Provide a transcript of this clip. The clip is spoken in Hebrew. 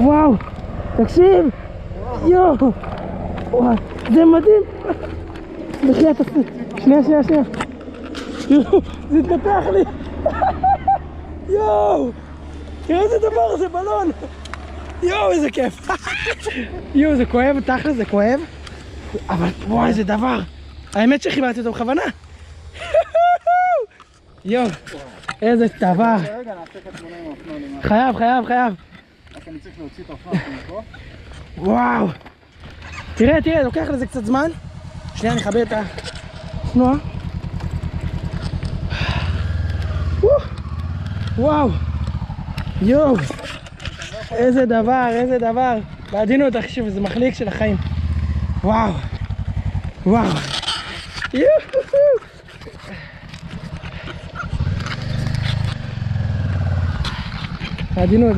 וואו, תקשיב. יואו. וואו, זה מדהים. בחייאת, שנייה. יואו, זה התנפח לי. יואו. תראה איזה דבר, זה בלון. יואו, איזה כיף. יואו, זה כואב, תכל'ס, זה כואב. אבל וואי, איזה דבר. האמת שחיברתי אותו בכוונה. יואו, איזה דבר. רגע, נעשה את התמונה עם האופנוע. חייב. רק אני צריך להוציא את האופנוע מפה. וואו. תראה, לוקח לזה קצת זמן. שנייה, אני אכבה את האופנוע. וואו. יואו. איזה דבר. בעדינות, תחשוב, זה מחליק של החיים. וואו. יואו. בעדינות.